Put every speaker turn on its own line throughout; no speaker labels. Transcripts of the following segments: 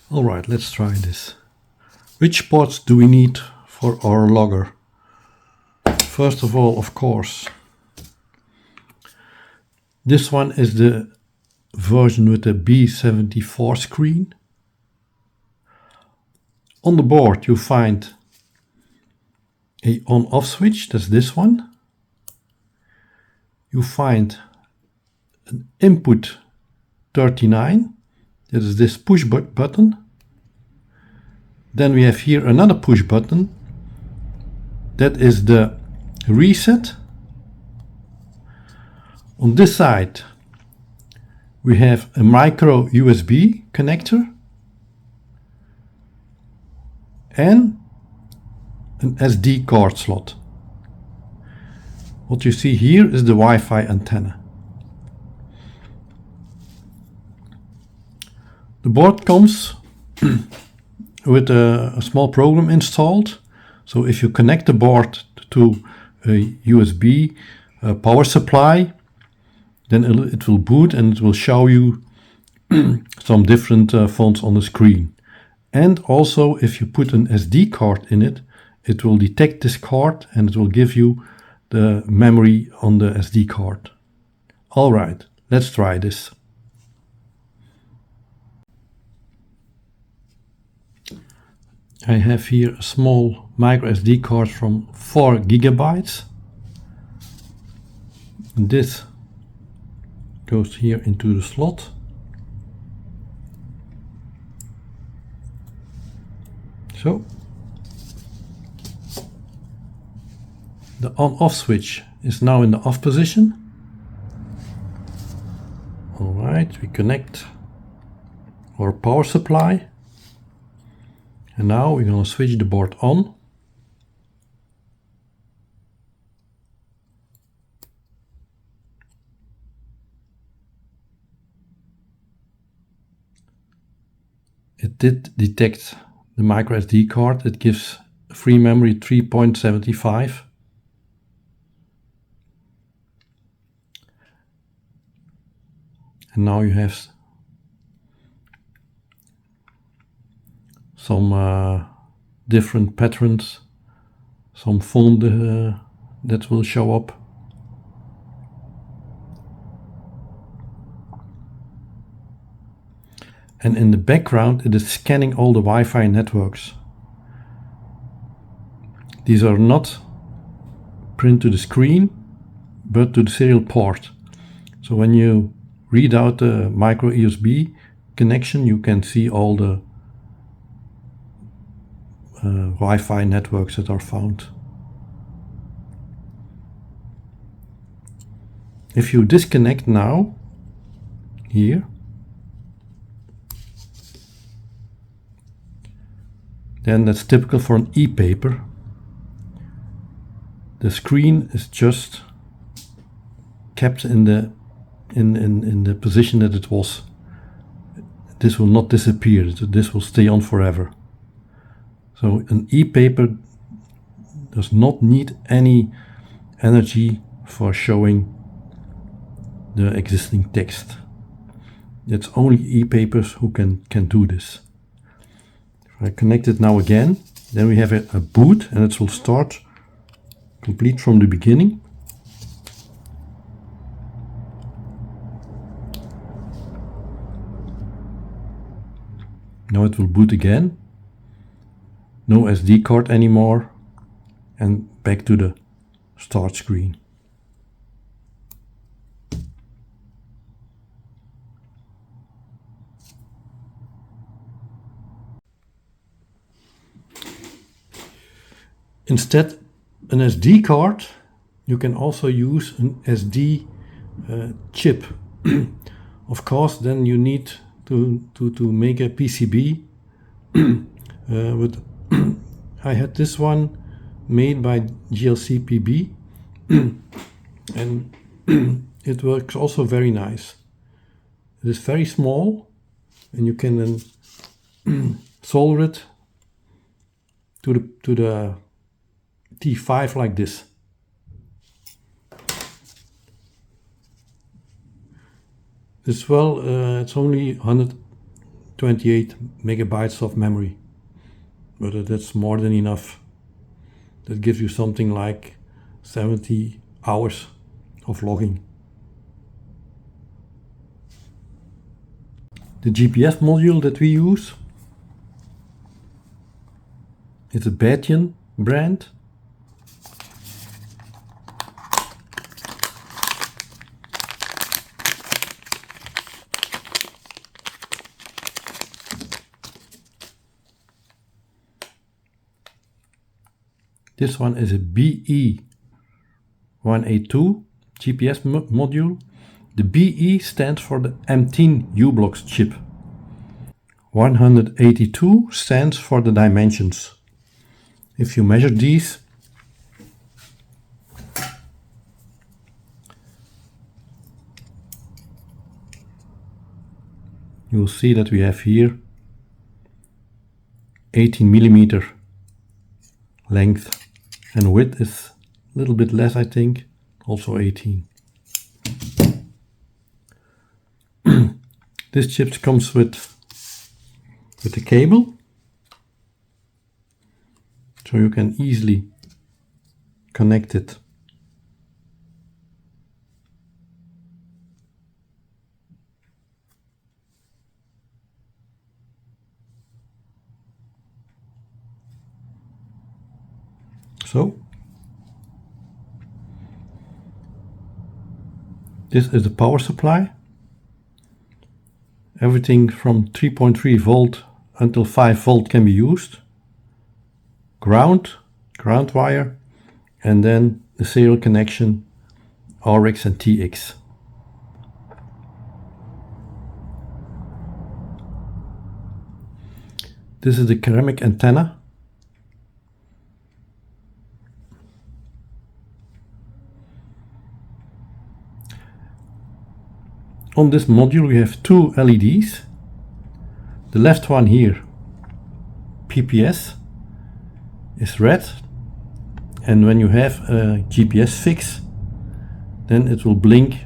Alright, let's try this. Which ports do we need for our logger? First of all, of course, this one is the version with the B74 screen. On the board you find a on-off switch, that's this one. You find an input 39, that is this push button. Then we have here another push button, that is the reset. On this side we have a micro USB connector and an SD card slot. What you see here is the Wi-Fi antenna. The board comes with a small program installed. So if you connect the board to a USB power supply, then it will boot and it will show you some different fonts on the screen. And also if you put an SD card in it, it will detect this card and it will give you the memory on the SD card. Alright, let's try this. I have here a small micro SD card from 4 gigabytes. And this goes here into the slot. So the on-off switch is now in the off position. Alright, we connect our power supply. And now we're going to switch the board on. It did detect the micro SD card. It gives free memory 3.75. And now you have some different patterns, some font that will show up. And in the background it is scanning all the Wi-Fi networks. These are not printed to the screen, but to the serial port. So when you read out the micro USB connection, you can see all the Wi-Fi networks that are found. If you disconnect now, here, then that's typical for an e-paper. The screen is just kept in the position that it was. This will not disappear, this will stay on forever. So an e-paper does not need any energy for showing the existing text. It's only e-papers who can do this. If I connect it now again, then we have a boot and it will start complete from the beginning. Now it will boot again. No SD card anymore, and back to the start screen. Instead, an SD card, you can also use an SD chip. Of course, then you need to make a PCB with I had this one made by GLC-PB and it works also very nice. It is very small and you can then solder it to the T5 like this. This well, it's only 100 28 megabytes of memory, but that's more than enough. That gives you something like 70 hours of logging. The GPS module that we use is a Betian brand. This one is a BE182 GPS module. The BE stands for the M10 U-Blocks chip. 182 stands for the dimensions. If you measure these, you will see that we have here 18 millimeter length, and width is a little bit less, I think, also 18. This chip comes with the cable, so you can easily connect it. So, this is the power supply. Everything from 3.3 volt until 5 volt can be used. Ground wire, and then the serial connection RX and TX. This is the ceramic antenna. On this module we have two LEDs. The left one here, PPS, is red, and when you have a GPS fix, then it will blink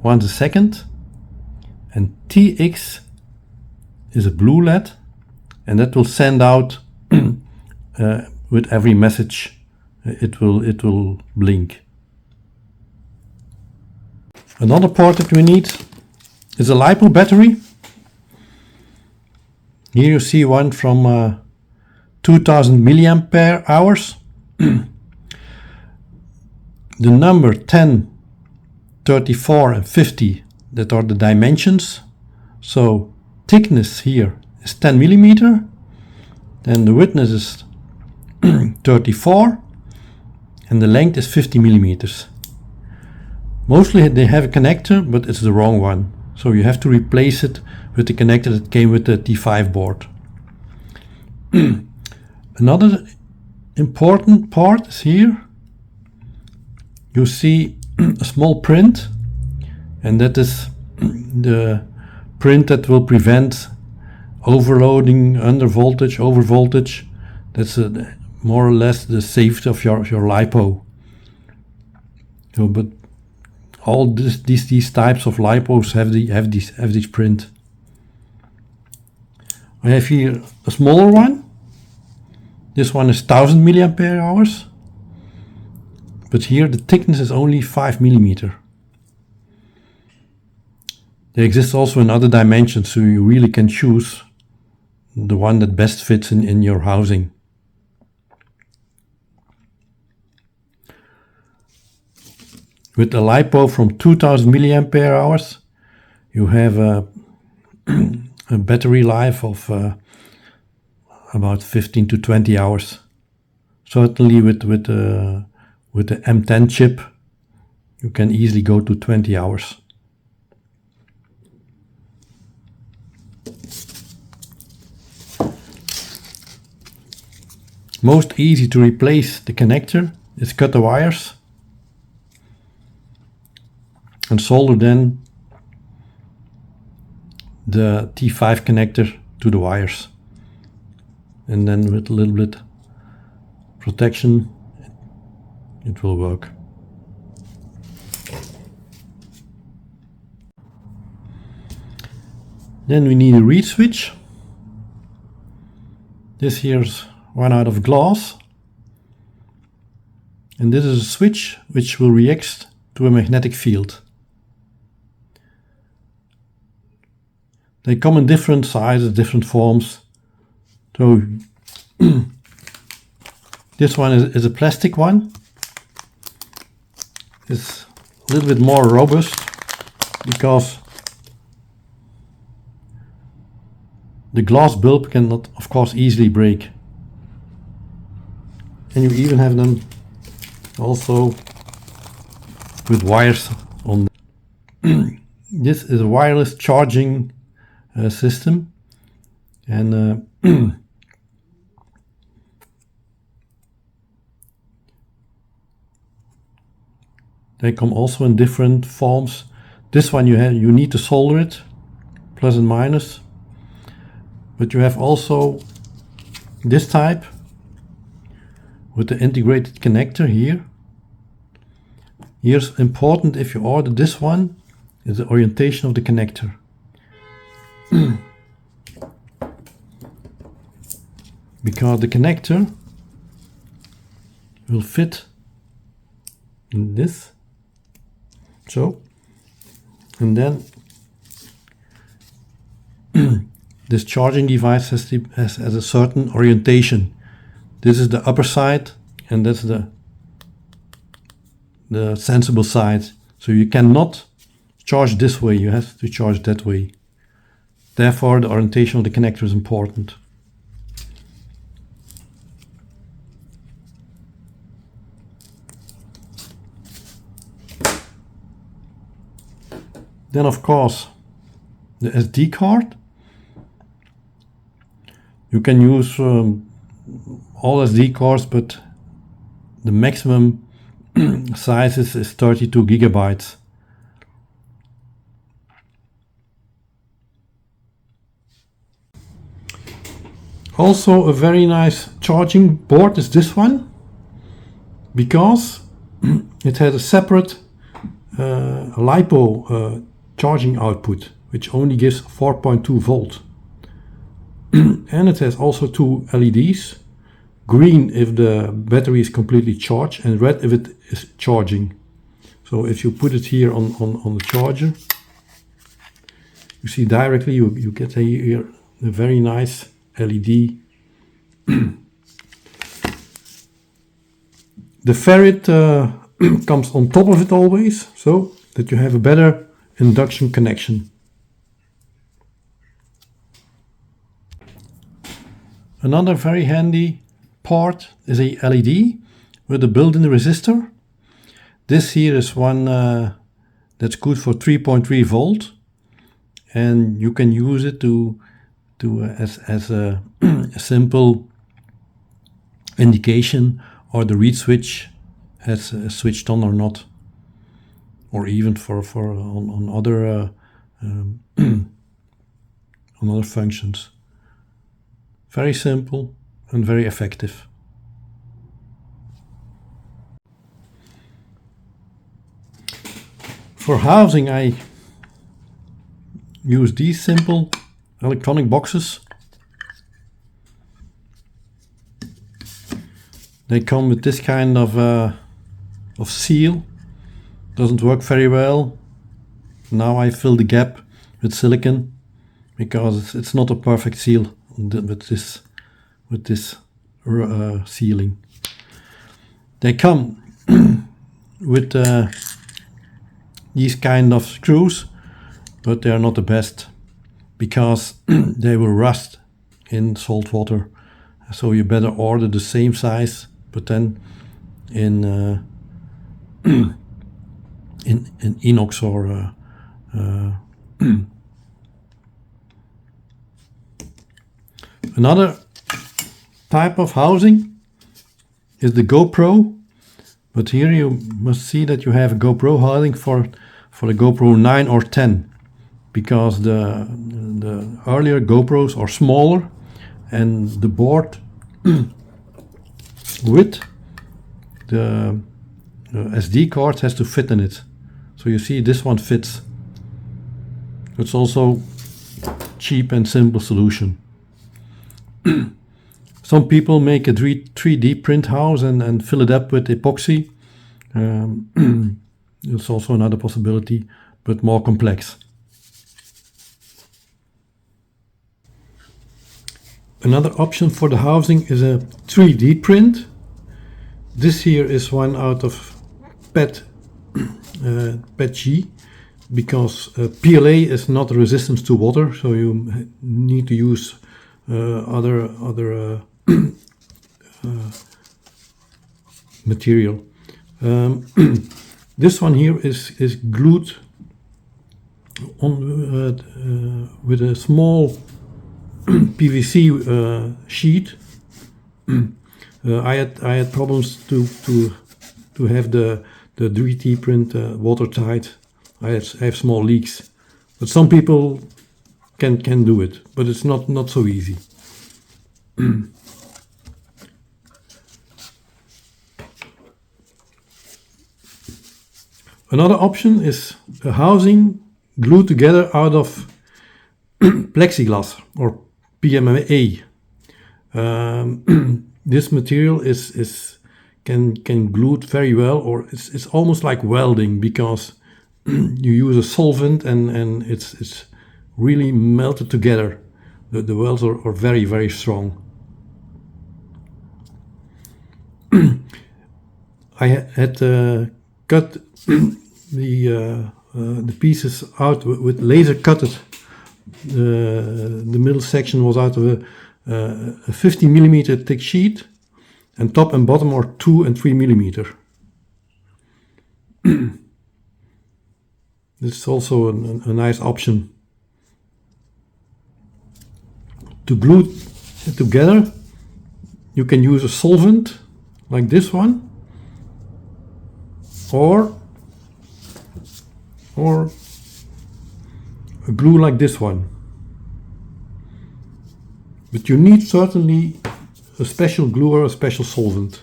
once a second. And TX is a blue LED, and that will send out with every message it will blink. Another part that we need is a LiPo battery. Here you see one from 2000 milliampere hours. The number 10, 34 and 50, that are the dimensions. So thickness here is 10 millimeter, then the width is 34, and the length is 50 millimeters. Mostly they have a connector, but it's the wrong one. So you have to replace it with the connector that came with the T5 board. Another important part is here. You see a small print, and that is the print that will prevent overloading, under voltage, over voltage. That's more or less the safety of your LiPo. So, but all these types of LiPos have this print. I have here a smaller one. This one is 1000 milliampere hours, but here the thickness is only 5 millimeter. They exist also in other dimensions, so you really can choose the one that best fits in your housing. With a LiPo from 2000 milliampere hours, you have a battery life of about 15 to 20 hours. Certainly with the M10 chip, you can easily go to 20 hours. Most easy to replace the connector is cut the wires and solder then the T5 connector to the wires, and then with a little bit protection it will work. Then we need a reed switch. This here's one out of glass, and this is a switch which will react to a magnetic field. They come in different sizes, different forms. So this one is a plastic one. It's a little bit more robust because the glass bulb cannot, of course, easily break. And you even have them also with wires on. This is a wireless charging system, and they come also in different forms. This one you need to solder it, plus and minus. But you have also this type with the integrated connector here. Here's important, if you order this one, is the orientation of the connector. Because the connector will fit in this, so, and then this charging device has a certain orientation. This is the upper side, and that's the sensible side. So you cannot charge this way, you have to charge that way. Therefore, the orientation of the connector is important. Then, of course, the SD card. You can use all SD cards, but the maximum size is 32 gigabytes. Also, a very nice charging board is this one, because it has a separate LiPo charging output, which only gives 4.2 volt. And it has also two LEDs, green if the battery is completely charged, and red if it is charging. So if you put it here on the charger, you see directly you get here a very nice LED. The ferrite comes on top of it always, so that you have a better induction connection. Another very handy part is a LED with a built-in resistor. This here is one that's good for 3.3 volt, and you can use it as a simple indication, or the reed switch has switched on or not, or even on other on other functions. Very simple and very effective. For housing, I use these simple electronic boxes. They come with this kind of seal. Doesn't work very well. Now I fill the gap with silicone, because it's not a perfect seal with this sealing. They come with these kind of screws, but they are not the best, because they will rust in salt water. So you better order the same size, but then in inox or Another type of housing is the GoPro, but here you must see that you have a GoPro housing for the GoPro 9 or 10, because the earlier GoPros are smaller, and the board with the SD card has to fit in it. So you see this one fits. It's also cheap and simple solution. Some people make a 3D print house and fill it up with epoxy. It's also another possibility, but more complex. Another option for the housing is a 3D print. This here is one out of PET G, because PLA is not resistant to water, so you need to use other material. This one here is glued on with a small PVC sheet. I had problems to have the 3D print watertight. I have small leaks, but some people can do it, but it's not so easy. Another option is a housing glued together out of plexiglass or PMMA. This material can glue it very well, or it's almost like welding, because you use a solvent and it's really melted together. The welds are very, very strong. I had cut the pieces out with laser cutted. The middle section was out of a 50 millimeter thick sheet, and top and bottom are 2 and 3 millimeter. This is also a nice option. To glue it together, you can use a solvent like this one, or a glue like this one. But you need certainly a special glue or a special solvent.